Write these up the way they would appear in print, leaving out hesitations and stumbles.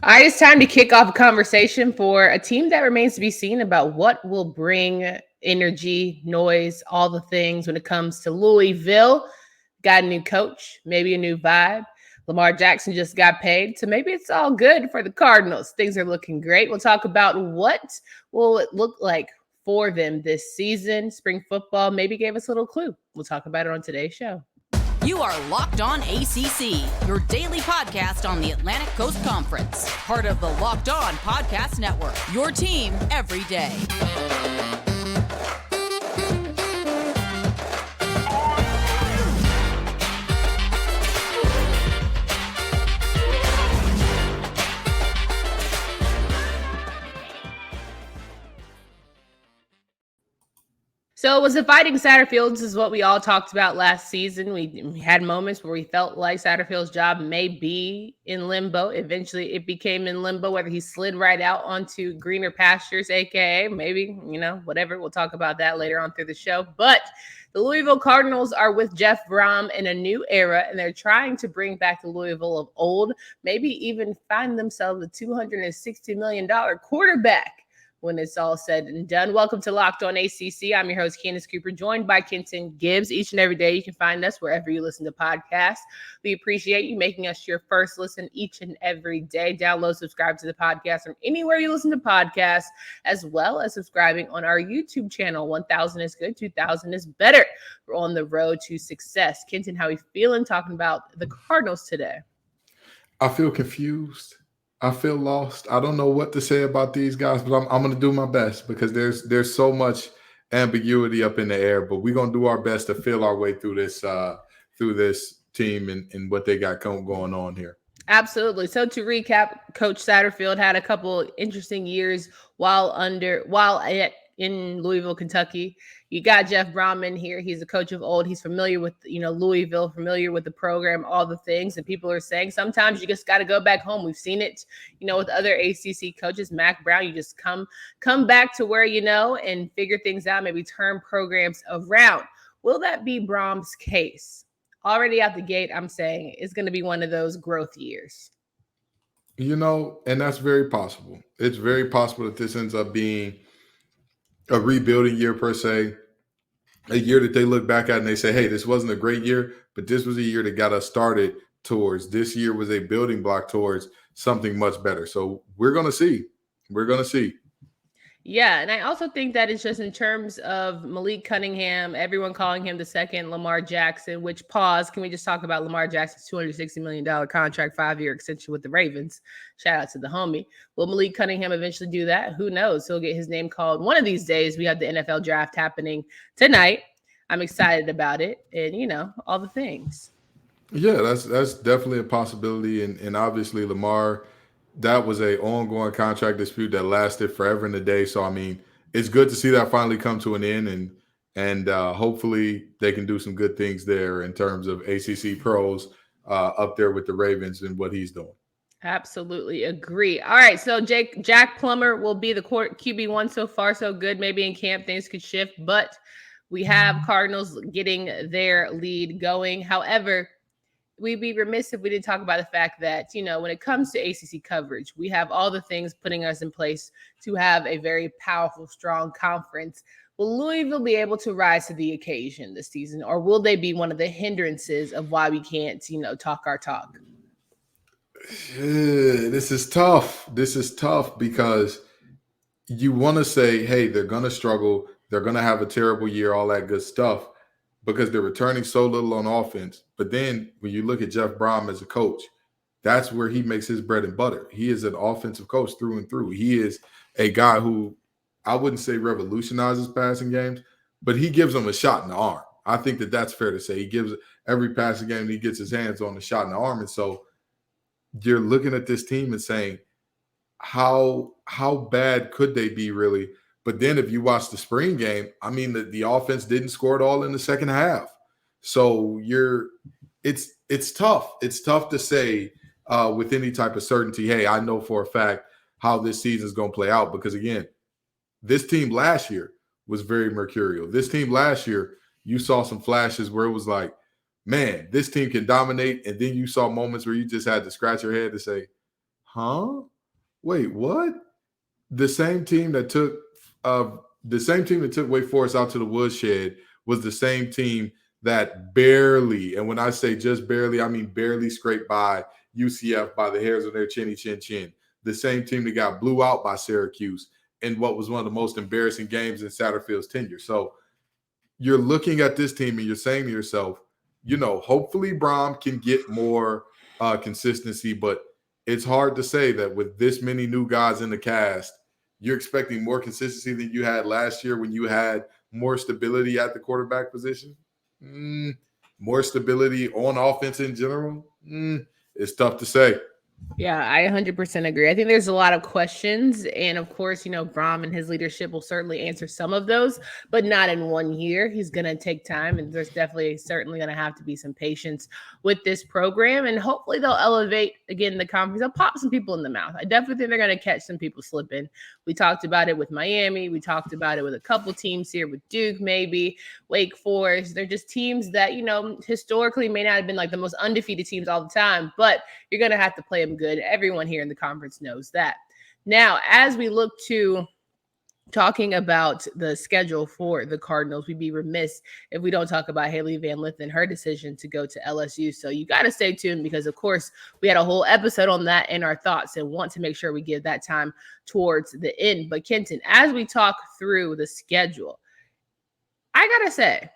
All right, it's time to kick off a conversation for a team that remains to be seen about what will bring energy, noise, all the things when it comes to Louisville. Got a new coach, maybe a new vibe. Lamar Jackson just got paid, so maybe it's all good for the Cardinals. Things are looking great. We'll talk about what will it look like for them this season. Spring football maybe gave us a little clue. We'll talk about it on today's show. You are Locked On ACC, your daily podcast on the Atlantic Coast Conference. Part of the Locked On Podcast Network, your team every day. So it was a fighting Satterfield's is what we all talked about last season. We had moments where we felt like Satterfield's job may be in limbo. Eventually it became in limbo, whether he slid right out onto greener pastures, aka maybe, whatever. We'll talk about that later on through the show. But the Louisville Cardinals are with Jeff Brohm in a new era, and they're trying to bring back the Louisville of old, maybe even find themselves a $260 million quarterback when it's all said and done. Welcome to Locked On ACC. I'm your host, Candace Cooper, joined by Kenton Gibbs. Each and every day, you can find us wherever you listen to podcasts. We appreciate you making us your first listen each and every day. Download, subscribe to the podcast from anywhere you listen to podcasts, as well as subscribing on our YouTube channel. 1,000 is good, 2,000 is better. We're on the road to success. Kenton, how are you feeling talking about the Cardinals today? I feel confused. I feel lost. I don't know what to say about these guys, but I'm going to do my best because there's so much ambiguity up in the air. But we're going to do our best to feel our way through this team and what they got going on here. Absolutely. So to recap, Coach Satterfield had a couple interesting years in Louisville, Kentucky. You got Jeff Brohm in here. He's a coach of old. He's familiar with, Louisville, familiar with the program, all the things. And people are saying sometimes you just got to go back home. We've seen it, with other ACC coaches. Mac Brown, you just come back to where you know and figure things out, maybe turn programs around. Will that be Brohm's case? Already out the gate, I'm saying it's going to be one of those growth years. And that's very possible. It's very possible that this ends up being a rebuilding year per se, a year that they look back at and they say, hey, this wasn't a great year, but this was a year that got us started towards. This year was a building block towards something much better. So we're going to see. We're going to see. Yeah, and I also think that it's just in terms of Malik Cunningham, everyone calling him the second Lamar Jackson, which can we just talk about Lamar Jackson's $260 million contract, 5-year extension with the Ravens? Shout out to the homie. Will Malik Cunningham eventually do that? Who knows? He'll get his name called one of these days. We have the NFL draft happening tonight. I'm excited about it and, all the things. Yeah, that's definitely a possibility. And obviously Lamar, that was a ongoing contract dispute that lasted forever and a day. So, it's good to see that finally come to an end and hopefully they can do some good things there in terms of ACC pros up there with the Ravens and what he's doing. Absolutely agree. All right, so Jack Plummer will be the QB1 so far, so good. Maybe in camp things could shift, but we have Cardinals getting their lead going. However, we'd be remiss if we didn't talk about the fact that, when it comes to ACC coverage, we have all the things putting us in place to have a very powerful, strong conference. Will Louisville be able to rise to the occasion this season, or will they be one of the hindrances of why we can't, talk our talk? This is tough. This is tough because you want to say, hey, they're going to struggle. They're going to have a terrible year, all that good stuff, because they're returning so little on offense. But then when you look at Jeff Brohm as a coach, that's where he makes his bread and butter. He is an offensive coach through and through. He is a guy who I wouldn't say revolutionizes passing games, but he gives them a shot in the arm. I think that's fair to say. He gives every passing game he gets his hands on a shot in the arm. And so you're looking at this team and saying, how bad could they be really? But then if you watch the spring game, the offense didn't score at all in the second half. So it's tough. It's tough to say with any type of certainty, hey, I know for a fact how this season is going to play out. Because again, this team last year was very mercurial. This team last year, you saw some flashes where it was like, man, this team can dominate. And then you saw moments where you just had to scratch your head to say, Huh? Wait, what? The same team that took Wake Forest out to the woodshed was the same team that barely, and when I say just barely, I mean barely scraped by UCF by the hairs of their chinny chin chin. The same team that got blew out by Syracuse in what was one of the most embarrassing games in Satterfield's tenure. So you're looking at this team and you're saying to yourself, hopefully Brohm can get more consistency, but it's hard to say that with this many new guys in the cast, you're expecting more consistency than you had last year when you had more stability at the quarterback position. More stability on offense in general. It's tough to say. Yeah, I 100% agree. I think there's a lot of questions. And of course, Brohm and his leadership will certainly answer some of those, but not in 1 year. He's going to take time. And there's certainly going to have to be some patience with this program. And hopefully they'll elevate, again, the conference. They'll pop some people in the mouth. I definitely think they're going to catch some people slipping. We talked about it with Miami. We talked about it with a couple teams here, with Duke, maybe, Wake Forest. They're just teams that, historically may not have been like the most undefeated teams all the time, but you're going to have to play them good. Everyone here in the conference knows that. Now, as we look to talking about the schedule for the Cardinals, we'd be remiss if we don't talk about Hailey Van Lith and her decision to go to LSU. So you got to stay tuned because, of course, we had a whole episode on that in our thoughts and want to make sure we give that time towards the end. But Kenton, as we talk through the schedule, I got to say,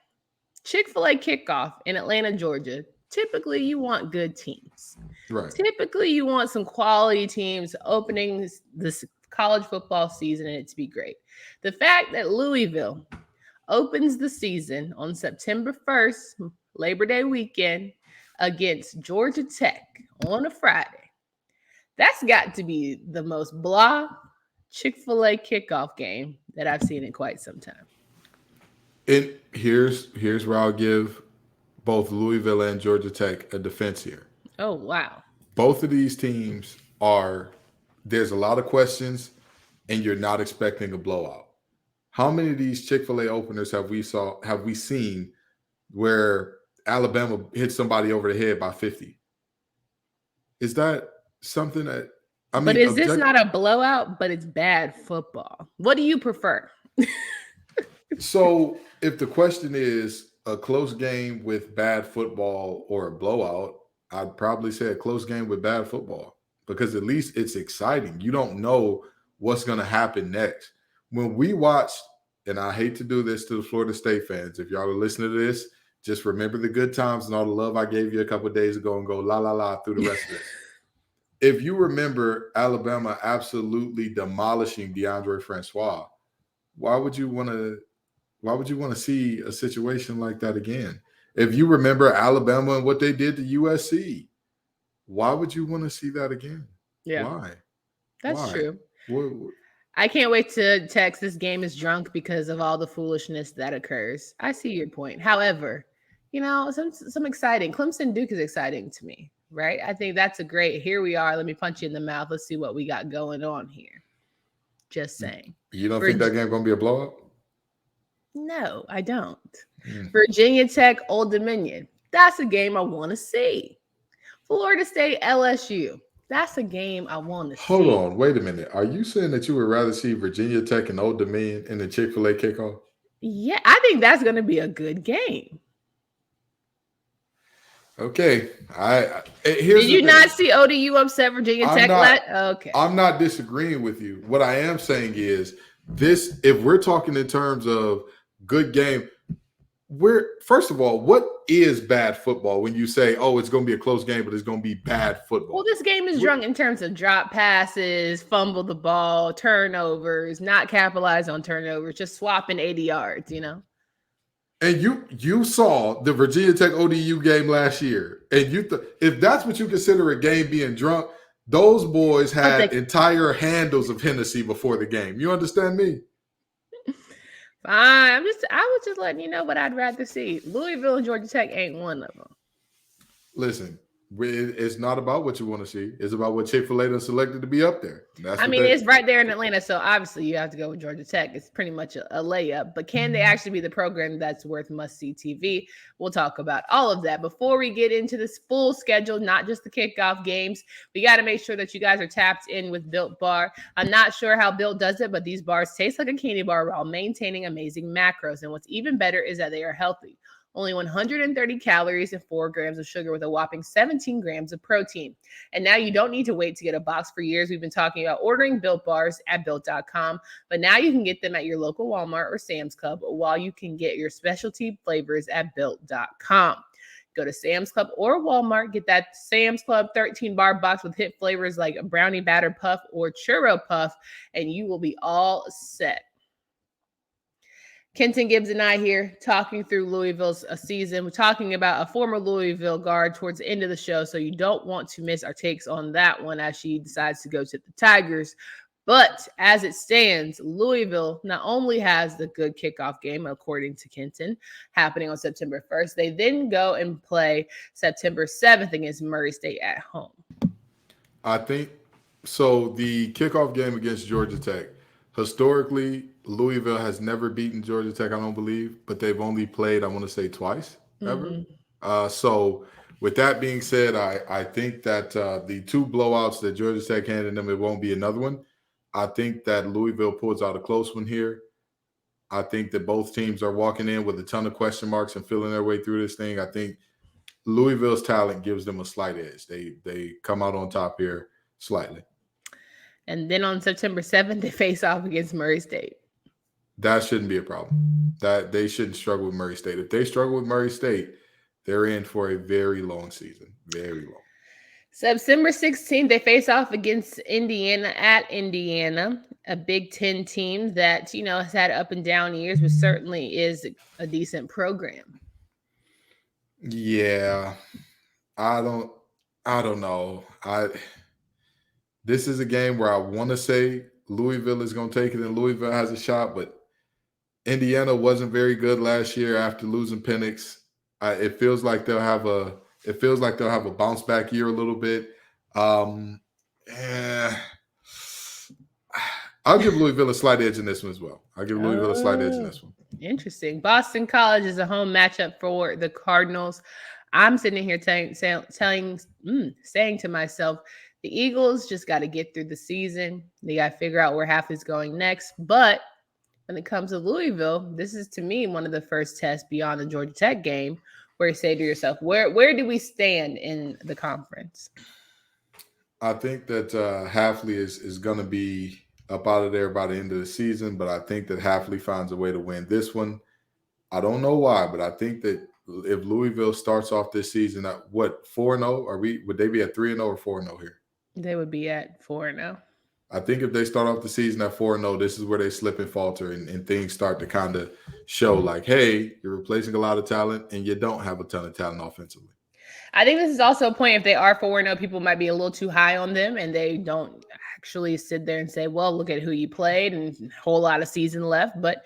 Chick-fil-A kickoff in Atlanta, Georgia, typically you want good teams. Right. Typically you want some quality teams opening this college football season and it to be great. The fact that Louisville opens the season on September 1st, Labor Day weekend, against Georgia Tech on a Friday, that's got to be the most blah Chick-fil-A kickoff game that I've seen in quite some time. And here's where I'll give both Louisville and Georgia Tech a defense here. Oh, wow. Both of these teams there's a lot of questions, and you're not expecting a blowout. How many of these Chick-fil-A openers have we seen where Alabama hit somebody over the head by 50? Is that something that But is this not a blowout, but it's bad football? What do you prefer? So if the question is a close game with bad football or a blowout, I'd probably say a close game with bad football because at least it's exciting. You don't know what's going to happen next. When we watched, and I hate to do this to the Florida State fans, if y'all are listening to this, just remember the good times and all the love I gave you a couple of days ago and go la, la, la through the rest of this. If you remember Alabama absolutely demolishing DeAndre Francois, why would you want to see a situation like that again? If you remember Alabama and what they did to USC, why would you want to see that again? Yeah. Why? That's true. What? I can't wait to text this game is drunk because of all the foolishness that occurs. I see your point. However, some exciting. Clemson Duke is exciting to me, right? I think that's a great, here we are. Let me punch you in the mouth. Let's see what we got going on here. Just saying. You don't think that game going to be a blowout? No, I don't. Virginia Tech, Old Dominion. That's a game I want to see. Florida State, LSU. That's a game I want to see. Hold on. Wait a minute. Are you saying that you would rather see Virginia Tech and Old Dominion in the Chick-fil-A kickoff? Yeah, I think that's going to be a good game. Okay. Did you not see ODU upset Virginia Tech? Okay. I'm not disagreeing with you. What I am saying is this, if we're talking in terms of good game, first of all, what is bad football when you say, oh, it's going to be a close game, but it's going to be bad football? Well, this game is drunk in terms of drop passes, fumble the ball, turnovers, not capitalize on turnovers, just swapping 80 yards, And you saw the Virginia Tech ODU game last year, and if that's what you consider a game being drunk, those boys had entire handles of Hennessy before the game. You understand me? Fine. I was just letting you know what I'd rather see. Louisville and Georgia Tech ain't one of them. Listen, It's not about what you want to see. It's about what Chick-fil-A selected to be up there. It's right there in Atlanta, so obviously you have to go with Georgia Tech. It's pretty much a layup. But can they actually be the program that's worth must-see TV? We'll talk about all of that. Before we get into this full schedule, not just the kickoff games, we got to make sure that you guys are tapped in with Built Bar. I'm not sure how Built does it, but these bars taste like a candy bar while maintaining amazing macros. And what's even better is that they are healthy. Only 130 calories and 4 grams of sugar with a whopping 17 grams of protein. And now you don't need to wait to get a box. For years, we've been talking about ordering Built Bars at Built.com, but now you can get them at your local Walmart or Sam's Club, while you can get your specialty flavors at Built.com. Go to Sam's Club or Walmart, get that Sam's Club 13-bar box with hit flavors like a brownie batter puff or churro puff, and you will be all set. Kenton Gibbs and I here talking through Louisville's season. We're talking about a former Louisville guard towards the end of the show, so you don't want to miss our takes on that one as she decides to go to the Tigers. But as it stands, Louisville not only has the good kickoff game, according to Kenton, happening on September 1st, they then go and play September 7th against Murray State at home. I think so. The kickoff game against Georgia Tech, historically, Louisville has never beaten Georgia Tech, I don't believe, but they've only played, I want to say, twice ever. So with that being said, I think that the 2 blowouts that Georgia Tech handed them, it won't be another one. I think that Louisville pulls out a close one here. I think that both teams are walking in with a ton of question marks and feeling their way through this thing. I think Louisville's talent gives them a slight edge. They come out on top here slightly. And then on September 7th, they face off against Murray State. That shouldn't be a problem. That they shouldn't struggle with Murray State. If they struggle with Murray State, they're in for a very long season. Very long. September 16th, they face off against Indiana at Indiana, a Big Ten team that, has had up and down years, but certainly is a decent program. Yeah. I don't know. This is a game where I want to say Louisville is going to take it and Louisville has a shot, but Indiana wasn't very good last year after losing Penix. It feels like they'll have a bounce back year a little bit. I'll give Louisville a slight edge in this one as well. Interesting. Boston College is a home matchup for the Cardinals. I'm sitting here saying to myself, the Eagles just got to get through the season. They got to figure out where half is going next. But when it comes to Louisville, this is, to me, one of the first tests beyond the Georgia Tech game where you say to yourself, where do we stand in the conference? I think that Hafley is going to be up out of there by the end of the season, but I think that Hafley finds a way to win this one. I don't know why, but I think that if Louisville starts off this season at 4-0? Would they be at 3-0 or 4-0 here? They would be at 4-0. I think if they start off the season at 4-0, this is where they slip and falter and things start to kind of show like, hey, you're replacing a lot of talent and you don't have a ton of talent offensively. I think this is also a point, if they are 4-0, people might be a little too high on them and they don't actually sit there and say, well, look at who you played and a whole lot of season left. But,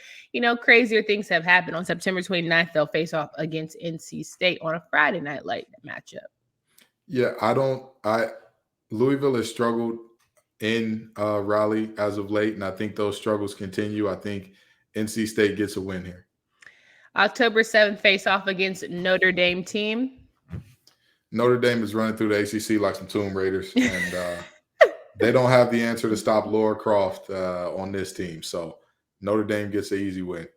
crazier things have happened. On September 29th, they'll face off against NC State on a Friday night light matchup. Yeah, Louisville has struggled in Raleigh as of late, and I think those struggles continue. I think NC State gets a win here. October 7th, face off against Notre Dame team. Notre Dame is running through the ACC like some Tomb Raiders, and they don't have the answer to stop Laura Croft on this team. So Notre Dame gets an easy win.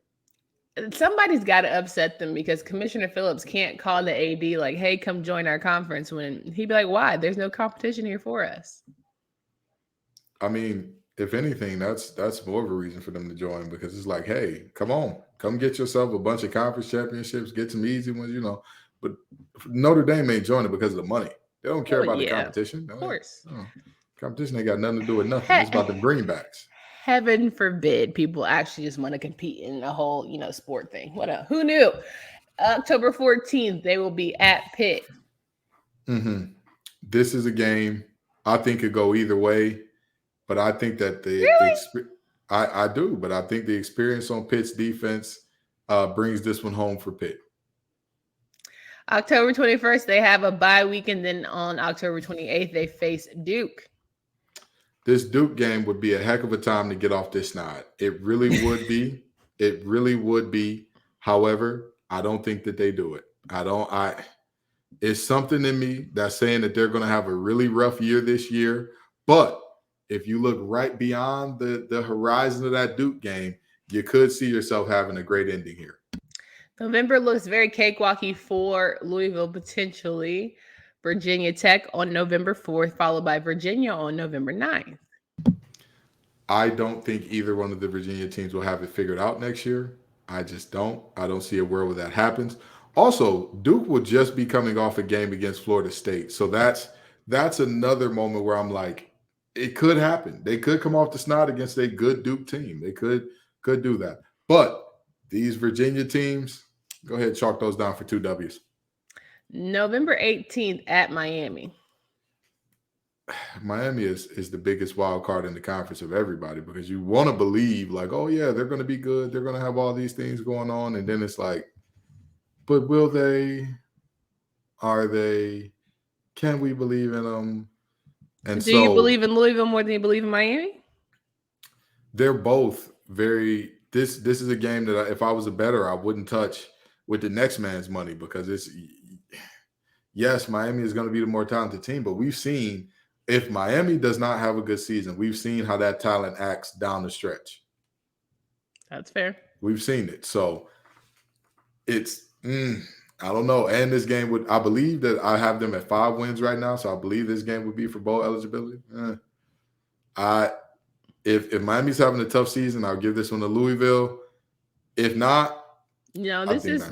Somebody's got to upset them because Commissioner Phillips can't call the AD like, hey, come join our conference, when he'd be like, why? There's no competition here for us. I mean, if anything, that's more of a reason for them to join, because it's like, hey, come get yourself a bunch of conference championships, get some easy ones, But Notre Dame ain't joining because of the money. They don't care about the competition. Of course. Competition ain't got nothing to do with nothing. It's about the greenbacks. Heaven forbid people actually just want to compete in a whole, sport thing. Who knew? October 14th, they will be at Pitt. Mm-hmm. This is a game I think could go either way, but I think that I do, but I think the experience on Pitt's defense brings this one home for Pitt. October 21st, they have a bye week, and then on October 28th, they face Duke. This Duke game would be a heck of a time to get off this snide. It really would be. It really would be. However, I don't think that they do it. It's something in me that's saying that they're going to have a really rough year this year. But if you look right beyond the horizon of that Duke game, you could see yourself having a great ending here. November looks very cakewalky for Louisville, potentially. Virginia Tech on November 4th, followed by Virginia on November 9th. I don't think either one of the Virginia teams will have it figured out next year. I just don't. I don't see a world where that happens. Also, Duke will just be coming off a game against Florida State. So that's another moment where I'm like, it could happen. They could come off the snot against a good Duke team. They could do that. But these Virginia teams, go ahead and chalk those down for 2 W's. November 18th at Miami. Miami is the biggest wild card in the conference of everybody because you want to believe like, oh, yeah, they're going to be good. They're going to have all these things going on. And then it's like, but will they? Are they? Can we believe in them? And Do you believe in Louisville more than you believe in Miami? They're both very – this is a game that if I was a bettor, I wouldn't touch with the next man's money because it's – yes, Miami is going to be the more talented team, but we've seen – if Miami does not have a good season, we've seen how that talent acts down the stretch. That's fair. We've seen it. So it's I don't know. And this game I believe that I have them at 5 wins right now. So I believe this game would be for bowl eligibility. If Miami's having a tough season, I'll give this one to Louisville. If not, this is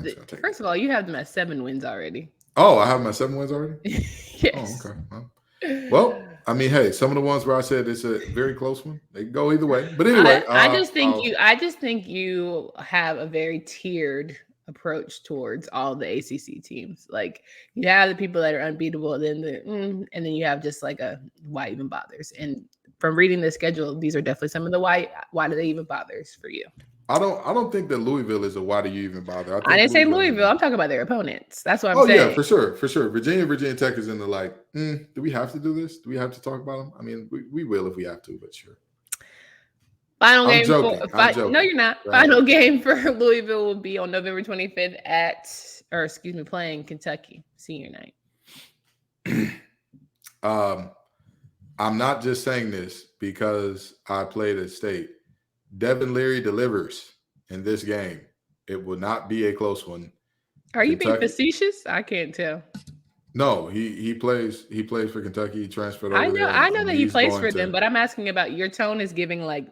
first of all, you have them at 7 wins already. Oh, I have them at 7 wins already? Yes. Oh, okay. Well, I mean, hey, some of the ones where I said it's a very close one, they can go either way. But anyway, I just think you have a very tiered approach towards all the ACC teams. Like you have the people that are unbeatable, and then you have just like a why even bothers. And from reading the schedule, these are definitely some of the why do they even bothers for you. I don't think that Louisville is a why do you even bother. I didn't say Louisville. I'm talking about their opponents. That's what I'm saying. Oh, yeah, for sure. Virginia Tech is in the like, do we have to do this? Do we have to talk about them? I mean, we will if we have to, but sure. Final game. I'm joking. No, you're not. Right. Final game for Louisville will be on November 25th playing Kentucky senior night. I'm not just saying this because I played at State. Devin Leary delivers in this game. It will not be a close one. Are you being facetious? I can't tell. No, he plays for Kentucky. He transferred over I know that he plays for them, but I'm asking about your tone is giving like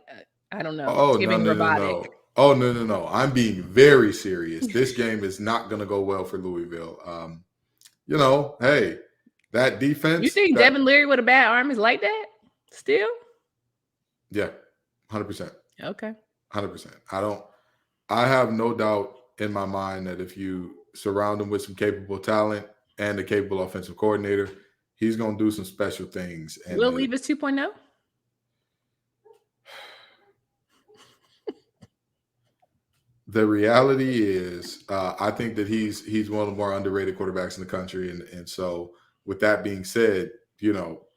I don't know. Oh, giving robotic. No. Oh, no. I'm being very serious. This game is not going to go well for Louisville. Hey, that defense. You think Devin Leary with a bad arm is like that still? Yeah, 100%. Okay. 100%. I have no doubt in my mind that if you surround him with some capable talent and a capable offensive coordinator, he's going to do some special things. And Will Levis 2.0? The reality is, I think that he's one of the more underrated quarterbacks in the country. And so with that being said,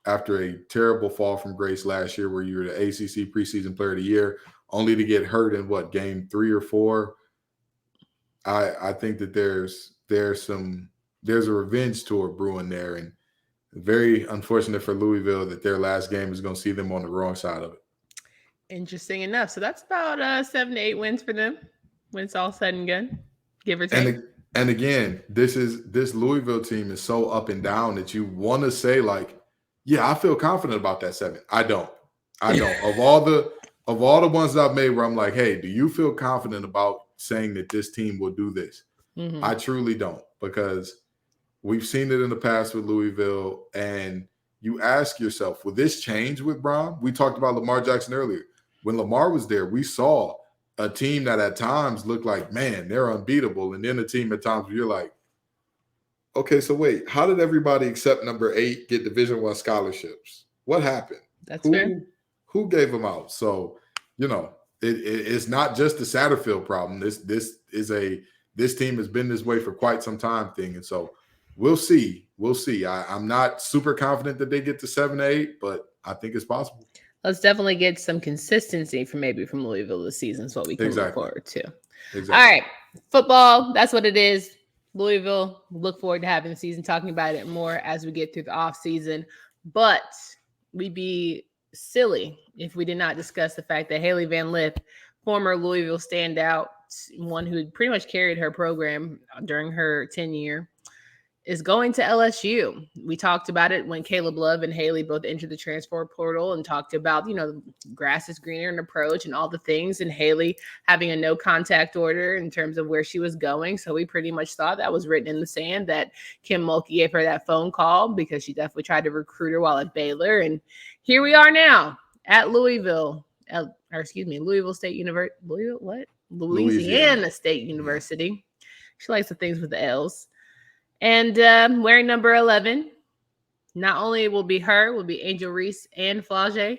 after a terrible fall from grace last year where you were the ACC preseason player of the year, only to get hurt in game 3 or 4, I think that there's a revenge tour brewing there, and very unfortunate for Louisville that their last game is going to see them on the wrong side of it. Interesting enough. So that's about 7 to 8 wins for them when it's all said and done, give or take. And again, this Louisville team is so up and down that you want to say like, yeah, I feel confident about that 7. I don't. Of all the ones that I've made where I'm like, hey, do you feel confident about saying that this team will do this? Mm-hmm. I truly don't, because we've seen it in the past with Louisville, and you ask yourself, will this change with Brohm? We talked about Lamar Jackson earlier. When Lamar was there, we saw a team that at times looked like, man, they're unbeatable, and then a team at times where you're like, okay, so wait, how did everybody except number 8 get Division I scholarships? What happened? That's fair. Who gave them out? So, it's not just the Satterfield problem. This team has been this way for quite some time thing. And so we'll see. We'll see. I'm not super confident that they get to 7-8, but I think it's possible. Let's definitely get some consistency from Louisville this season is what we can look forward to. Exactly. All right. Football, that's what it is. Louisville, look forward to having the season, talking about it more as we get through the off season. But we'd be silly if we did not discuss the fact that Hailey Van Lith, former Louisville standout, one who pretty much carried her program during her tenure, is going to LSU. We talked about it when Caleb Love and Hailey both entered the transfer portal and talked about, grass is greener and approach and all the things, and Hailey having a no contact order in terms of where she was going. So we pretty much thought that was written in the sand, that Kim Mulkey gave her that phone call because she definitely tried to recruit her while at Baylor. And here we are now at Louisville State University. Louisiana State University. She likes the things with the L's. And wearing number 11, not only will be Angel Reese and Flage.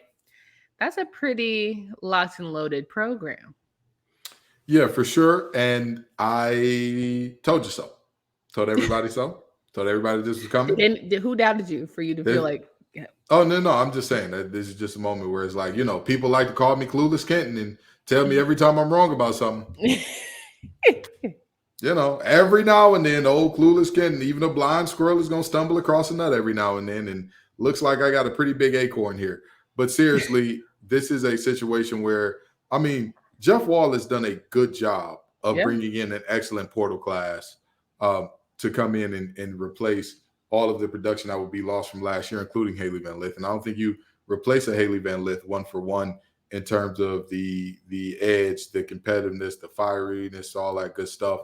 That's a pretty locked and loaded program. Yeah, for sure. And I told you so. Told everybody so. Told everybody this was coming. Who doubted you for you to feel like? Yeah. Oh, no. I'm just saying that this is just a moment where it's like, people like to call me Clueless Kenton and tell me every time I'm wrong about something. Every now and then, the old Clueless Kenton, even a blind squirrel is going to stumble across a nut every now and then. And looks like I got a pretty big acorn here. But seriously, this is a situation where, Jeff Wall has done a good job of bringing in an excellent portal class to come in and replace all of the production that would be lost from last year, including Hailey Van Lith. And I don't think you replace a Hailey Van Lith 1-for-1 in terms of the edge, the competitiveness, the fieriness, all that good stuff.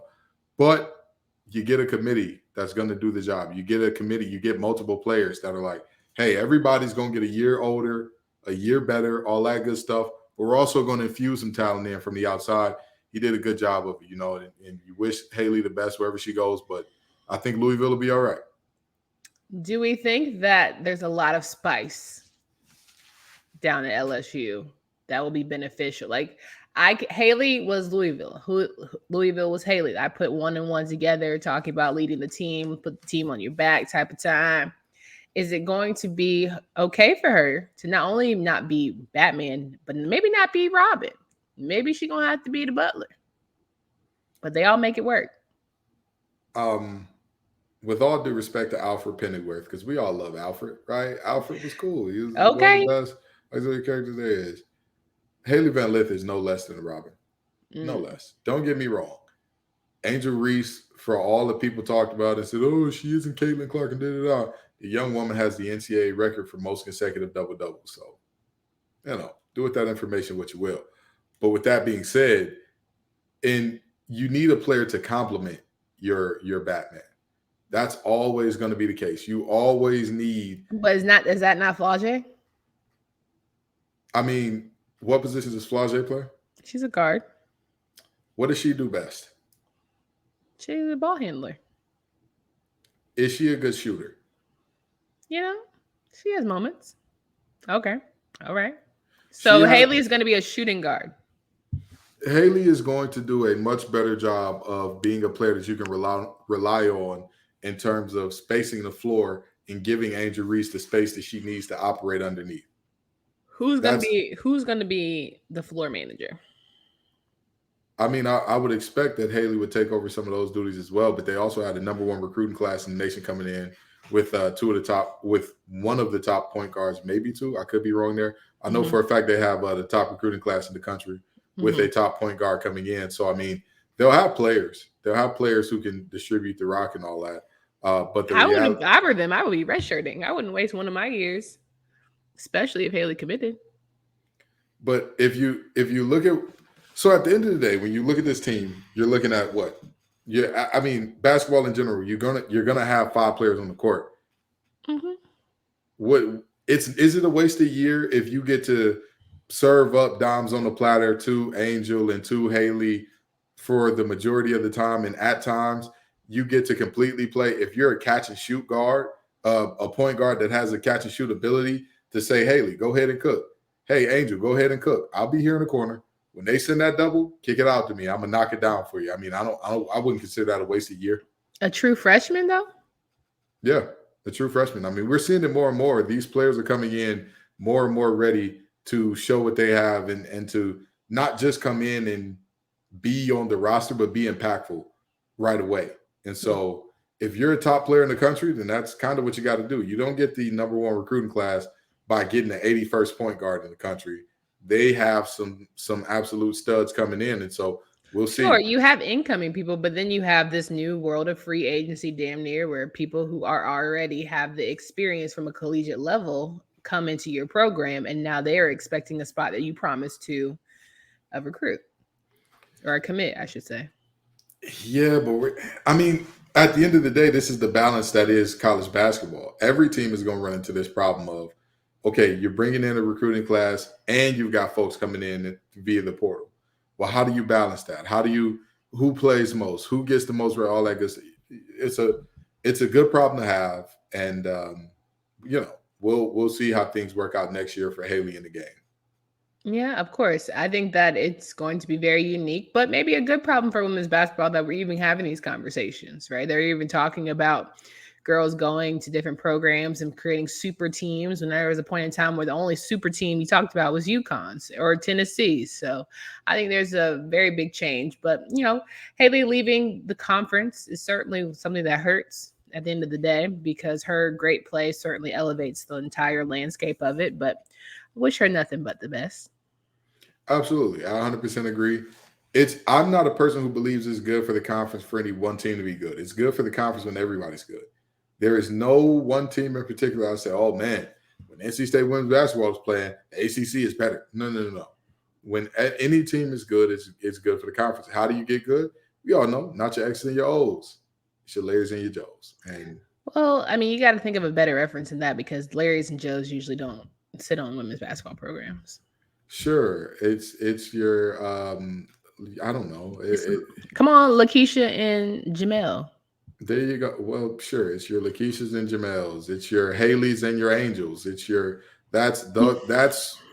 But you get a committee that's going to do the job. You get multiple players that are like, hey, everybody's going to get a year older, a year better, all that good stuff. But we're also going to infuse some talent in from the outside. He did a good job of it, and you wish Hailey the best wherever she goes. But I think Louisville will be all right. Do we think that there's a lot of spice down at LSU that will be beneficial? Like, Hailey was Louisville. Louisville was Hailey. I put 1 and 1 together, talking about leading the team, put the team on your back type of time. Is it going to be okay for her to not only not be Batman, but maybe not be Robin? Maybe she's going to have to be the butler. But they all make it work. With all due respect to Alfred Pennyworth, because we all love Alfred, right? Alfred was cool. He was okay. One of the best auxiliary characters there is. Hailey Van Lith is no less than a Robin. No less. Don't get me wrong. Angel Reese, for all the people talked about and said, oh, she isn't Caitlin Clark and da-da-da. The young woman has the NCAA record for most consecutive double-doubles. So, do with that information what you will. But with that being said, you need a player to complement your Batman. That's always going to be the case. You always need. But is that not Flage? What position does Flage play? She's a guard. What does she do best? She's a ball handler. Is she a good shooter? She has moments. Okay. All right. So Hailey is going to be a shooting guard. Hailey is going to do a much better job of being a player that you can rely on in terms of spacing the floor and giving Angel Reese the space that she needs to operate underneath. Who's going to be the floor manager? I would expect that Hailey would take over some of those duties as well, but they also had the number 1 recruiting class in the nation coming in with one of the top point guards, maybe 2. I could be wrong there. I know for a fact they have the top recruiting class in the country with a top point guard coming in. So, they'll have players. They'll have players who can distribute the rock and all that. But I wouldn't bother them. I would be redshirting. I wouldn't waste one of my years, especially if Hailey committed. But if you look at, so at the end of the day, when you look at this team, you're looking at what? Yeah, basketball in general, you're gonna have 5 players on the court. Mm-hmm. Is it a wasted year if you get to serve up dimes on the platter to Angel and to Hailey for the majority of the time, and at times you get to completely play? If you're a catch and shoot guard, a point guard that has a catch and shoot ability, to say, Hailey, go ahead and cook. Hey, Angel, go ahead and cook. I'll be here in the corner. When they send that double, kick it out to me. I'm gonna knock it down for you. I wouldn't consider that a wasted year. A true freshman, though? Yeah, the true freshman. I mean, we're seeing it more and more. These players are coming in more and more ready to show what they have and to not just come in and be on the roster, but be impactful right away. And so if you're a top player in the country, then that's kind of what you got to do. You don't get the number one recruiting class by getting the 81st point guard in the country. They have some absolute studs coming in. And so we'll see. Sure, you have incoming people, but then you have this new world of free agency damn near where people who are already have the experience from a collegiate level come into your program, and now they're expecting a spot that you promised to a recruit or a commit, I should say. Yeah, but at the end of the day, this is the balance that is college basketball. Every team is going to run into this problem of, okay, you're bringing in a recruiting class and you've got folks coming in via the portal. Well, how do you balance that? Who plays most? Who gets the most? All that good stuff. It's a good problem to have, and we'll see how things work out next year for Hailey in the game. Yeah, of course. I think that it's going to be very unique, but maybe a good problem for women's basketball that we're even having these conversations, right? They're even talking about girls going to different programs and creating super teams. When there was a point in time where the only super team you talked about was UConn's or Tennessee's. So I think there's a very big change. But, Hailey leaving the conference is certainly something that hurts at the end of the day because her great play certainly elevates the entire landscape of it. But I wish her nothing but the best. Absolutely. I 100% agree. I'm not a person who believes it's good for the conference for any one team to be good. It's good for the conference when everybody's good. There is no one team in particular I say, oh, man, when NC State women's basketball is playing, the ACC is better. No. When any team is good, it's good for the conference. How do you get good? We all know, not your X's and your O's. It's your Larry's and your Joes. You got to think of a better reference than that because Larry's and Joes usually don't sit on women's basketball programs. Sure. It's your, I don't know. Come on, Lakeisha and Jamel. There you go. Well, sure. It's your Lakeishas and Jamels. It's your Haileys and your Angels. That's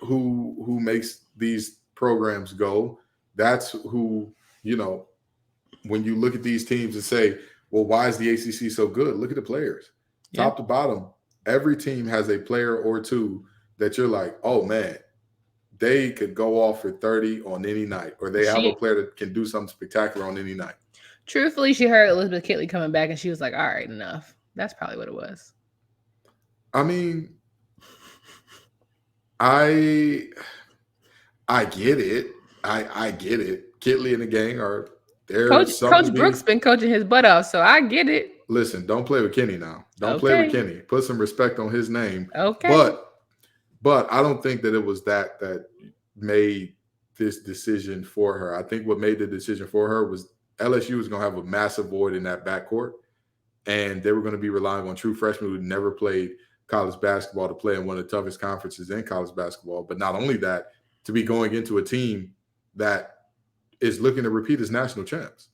who makes these programs go. That's who, when you look at these teams and say, well, why is the ACC so good? Look at the players. Yeah. Top to bottom, every team has a player or two that you're like, oh, man, they could go off for 30 on any night, or they have a player that can do something spectacular on any night. Truthfully, she heard Elizabeth Kitley coming back, and she was like, all right, enough. That's probably what it was. I mean, I get it. I get it. Kitley and the gang are there. Coach Brooks been coaching his butt off, so I get it. Listen, don't play with Kenny now. Don't play with Kenny. Put some respect on his name. Okay. But I don't think that it was that made this decision for her. I think what made the decision for her was LSU was going to have a massive void in that backcourt, and they were going to be relying on true freshmen who never played college basketball to play in one of the toughest conferences in college basketball. But not only that, to be going into a team that is looking to repeat as national champs.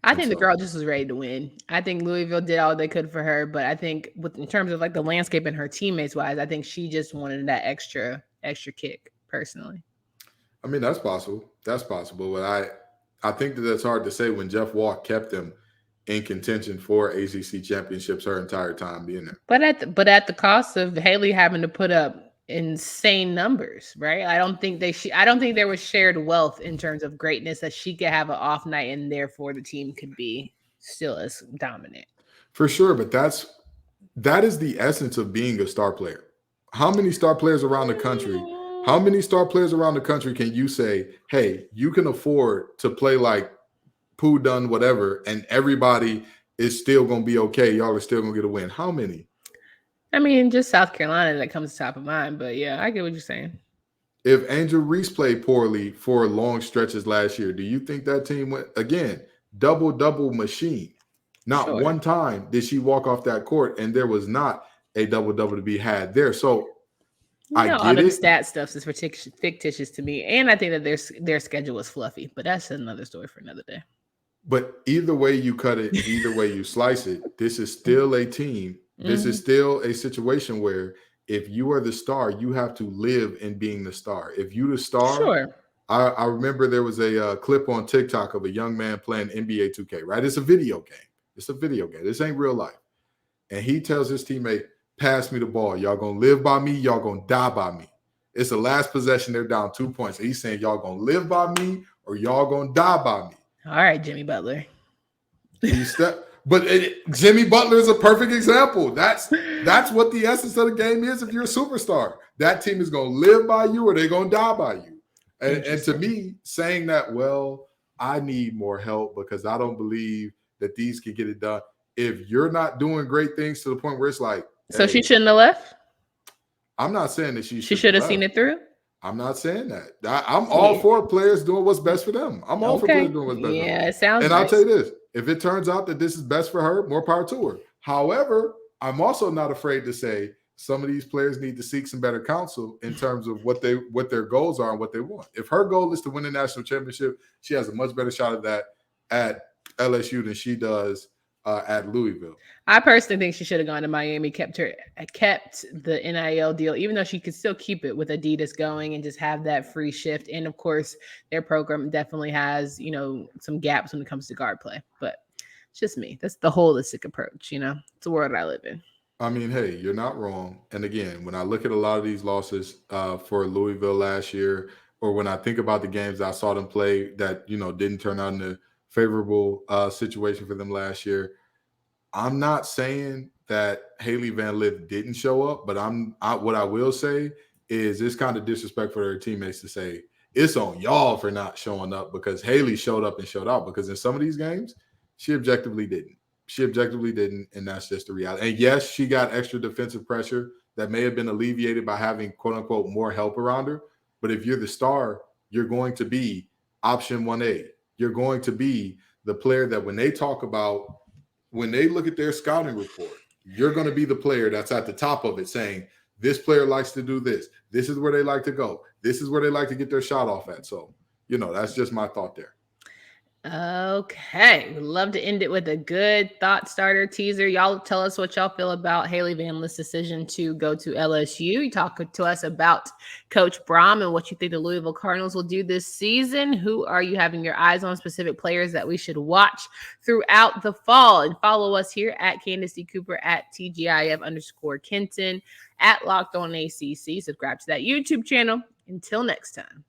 I think the girl just was ready to win. I think Louisville did all they could for her, but I think in terms of like the landscape and her teammates wise, I think she just wanted that extra kick personally. I mean, that's possible. But I think that's hard to say when Jeff Walk kept them in contention for ACC championships her entire time being there. But at the cost of Hailey having to put up insane numbers, right? I don't think there was shared wealth in terms of greatness that she could have an off night and therefore the team could be still as dominant. For sure, but that is the essence of being a star player. How many star players around the country? How many star players around the country can you say, hey, you can afford to play like Pooh done whatever, and everybody is still going to be okay. Y'all are still going to get a win. How many? I mean, just South Carolina that comes top of mind, but yeah, I get what you're saying. If Angel Reese played poorly for long stretches last year, do you think that team went, again, double-double machine? Not one time did she walk off that court, and there was not a double-double to be had there. So I get all the it. Stat stuff is fictitious to me, and I think that their schedule was fluffy, but that's another story for another day. But either way you cut it, either way you slice it, this is still a team. This is still a situation where if you are the star, you have to live in being the star. If you the star, sure. I remember there was a clip on TikTok of a young man playing NBA 2K, right? It's a video game. This ain't real life. and he tells his teammate, pass me the ball. Y'all going to live by me. Y'all going to die by me. It's the last possession. They're down 2 points. And he's saying, y'all going to live by me or y'all going to die by me. All right, Jimmy Butler. Jimmy Butler is a perfect example. That's what the essence of the game is if you're a superstar. That team is going to live by you or they're going to die by you. And to me, saying that, well, I need more help because I don't believe that these can get it done. If you're not doing great things to the point where it's like, so she shouldn't have left? I'm not saying that she should have seen it through. I'm not saying that. I'm all for players doing what's best for them. I'm all for players doing what's best for them. Yeah, it sounds And nice. I'll tell you this. If it turns out that this is best for her, more power to her. However, I'm also not afraid to say some of these players need to seek some better counsel in terms of what their goals are and what they want. If her goal is to win the national championship, she has a much better shot at that at LSU than she does at Louisville. I personally think she should have gone to Miami, kept the NIL deal, even though she could still keep it with Adidas going and just have that free shift. And of course, their program definitely has, some gaps when it comes to guard play. But it's just me. That's the holistic approach. It's the world I live in. I mean, hey, you're not wrong. And again, when I look at a lot of these losses for Louisville last year, or when I think about the games I saw them play that, didn't turn out in a favorable situation for them last year, I'm not saying that Hailey Van Lith didn't show up, but what I will say is it's kind of disrespectful for their teammates to say it's on y'all for not showing up because Hailey showed up and showed out, because in some of these games, she objectively didn't. And that's just the reality. And yes, she got extra defensive pressure that may have been alleviated by having, quote unquote, more help around her. But if you're the star, you're going to be option 1A. You're going to be the player that when they look at their scouting report, you're going to be the player that's at the top of it saying, this player likes to do this. This is where they like to go. This is where they like to get their shot off at. So, that's just my thought there. Okay. We'd love to end it with a good thought starter teaser. Y'all tell us what y'all feel about Hailey Van Lith's decision to go to LSU. You talk to us about Coach Brohm and what you think the Louisville Cardinals will do this season. Who are you having your eyes on, specific players that we should watch throughout the fall? And follow us here at Candace D. Cooper, at TGIF_Kenton, at Locked On ACC. Subscribe to that YouTube channel. Until next time.